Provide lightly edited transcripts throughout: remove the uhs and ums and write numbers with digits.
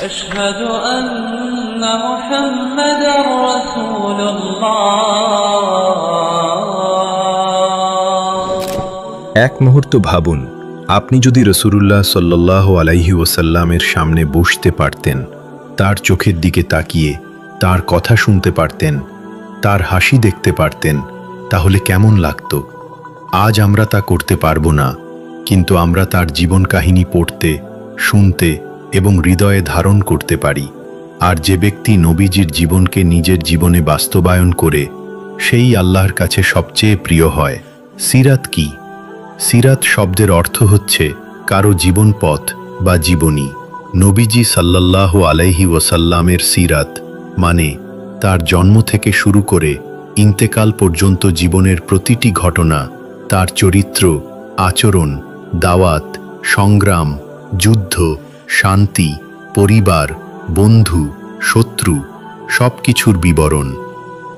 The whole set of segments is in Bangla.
أشهد أن محمدا رسول الله। এক মুহূর্ত ভাবুন, আপনি যদি রাসূলুল্লাহ সাল্লাল্লাহু আলাইহি ওয়াসাল্লামের সামনে বসতে পারতেন, তার চোখের দিকে তাকিয়ে তার কথা শুনতে পারতেন, তার হাসি দেখতে পারতেন, তাহলে কেমন লাগতো? আজ আমরা তা করতে পারবো না, কিন্তু আমরা তার জীবন কাহিনী পড়তে, শুনতে এবং হৃদয়ে ধারণ করতে পারি। আর যে ব্যক্তি নবীজির জীবনকে নিজের জীবনে বাস্তবায়ন করে, সেই আল্লাহর কাছে সবচেয়ে প্রিয় হয়। সিরাত কি? সিরাত শব্দের অর্থ হচ্ছে কারো জীবন পথ বা জীবনী। নবীজি সাল্লাল্লাহু আলাইহি ওয়াসাল্লামের সিরাত মানে তার জন্ম থেকে শুরু করে ইন্তেকাল পর্যন্ত জীবনের প্রতিটি ঘটনা, তার চরিত্র, আচরণ, দাওয়াত, সংগ্রাম, যুদ্ধ, শান্তি, পরিবার, বন্ধু, শত্রু সবকিছুর বিবরণ।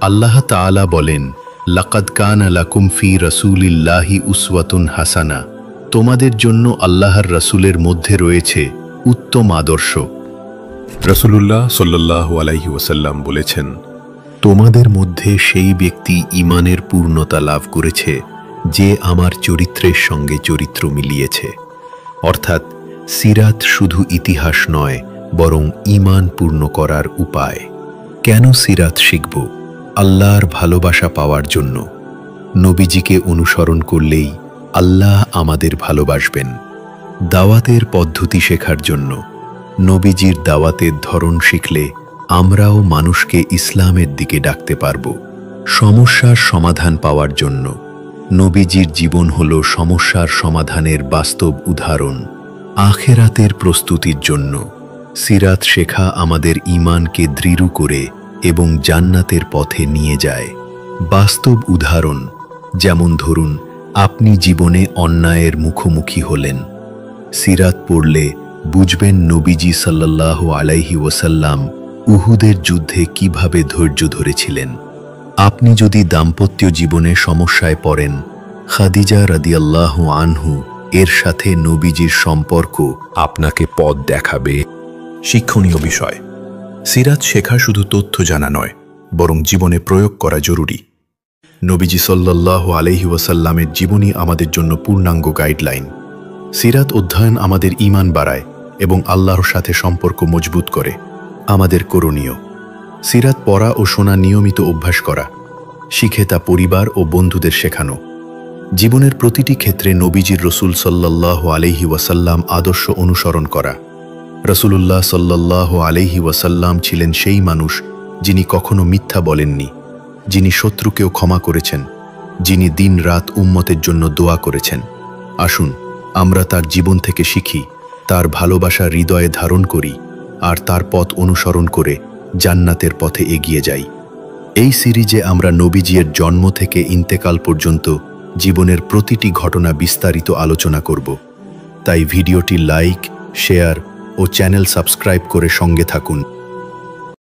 আল্লাহ তাআলা বলেন, লাকাদ কানা লাকুম ফি রাসূলিল্লাহি উসওয়াতুন হাসানা, তোমাদের জন্য আল্লাহর রাসূলের মধ্যে রয়েছে উত্তম আদর্শ। রাসূলুল্লাহ সাল্লাল্লাহু আলাইহি ওয়াসাল্লাম বলেছেন, তোমাদের মধ্যে সেই ব্যক্তি ঈমানের পূর্ণতা লাভ করেছে যে আমার চরিত্রের সঙ্গে চরিত্র মিলিয়েছে। অর্থাৎ সিরাত শুধু ইতিহাস নয়, বরং ঈমান পূর্ণ করার উপায়। কেন সিরাত শিখব? আল্লাহর ভালোবাসা পাওয়ার জন্য। নবীজিকে অনুসরণ করলেই আল্লাহ আমাদের ভালোবাসবেন। দাওয়াতের পদ্ধতি শেখার জন্য। নবীজির দাওয়াতের ধরন শিখলে আমরাও মানুষকে ইসলামের দিকে ডাকতে পারব। সমস্যার সমাধান পাওয়ার জন্য। নবীজির জীবন হল সমস্যার সমাধানের বাস্তব উদাহরণ। আখিরাতের প্রস্তুতির জন্য। সিরাত শেখা আমাদের ঈমানকে দৃঢ় করে এবং জান্নাতের পথে নিয়ে যায়। বাস্তব উদাহরণ, যেমন ধরুন আপনি জীবনে অন্যায়ের মুখোমুখি হলেন, সিরাত পড়লে বুঝবেন নবীজি সাল্লাল্লাহু আলাইহি ওয়াসাল্লাম উহুদের যুদ্ধে কিভাবে ধৈর্য ধরেছিলেন। আপনি যদি দাম্পত্য জীবনে সমস্যায় পড়েন, খাদিজা রাদিয়াল্লাহু আনহু এর সাথে নবীজির সম্পর্ক আপনাকে পথ দেখাবে। শিক্ষণীয় বিষয়, সিরাত শেখা শুধু তথ্য জানা নয়, বরং জীবনে প্রয়োগ করা জরুরি। নবীজি সাল্লাল্লাহু আলাইহি ওয়াসাল্লামের জীবনী আমাদের জন্য পূর্ণাঙ্গ গাইডলাইন। সিরাত অধ্যয়ন আমাদের ঈমান বাড়ায় এবং আল্লাহর সাথে সম্পর্ক মজবুত করে। আমাদের করণীয়, সিরাত পড়া ও শোনা নিয়মিত অভ্যাস করা, শিখে তা পরিবার ও বন্ধুদের শেখানো। জীবনের প্রতিটি ক্ষেত্রে নবীজির রসূল সাল্লাল্লাহু আলাইহি ওয়াসাল্লাম আদর্শ অনুসরণ করা। রাসূলুল্লাহ সাল্লাল্লাহু আলাইহি ওয়াসাল্লাম ছিলেন সেই মানুষ যিনি কখনো মিথ্যা বলেননি, যিনি শত্রুকেও ক্ষমা করেছেন, যিনি দিন রাত উম্মতের জন্য দোয়া করেছেন। আসুন আমরা তার জীবন থেকে শিখি, তার ভালোবাসা হৃদয়ে ধারণ করি আর তার পথ অনুসরণ করে জান্নাতের পথে এগিয়ে যাই। এই সিরিজে আমরা নবীজির জন্ম থেকে ইন্তেকাল পর্যন্ত জীবনের প্রতিটি ঘটনা বিস্তারিত আলোচনা করব। তাই ভিডিওটি লাইক, শেয়ার ও চ্যানেল সাবস্ক্রাইব করে সঙ্গে থাকুন।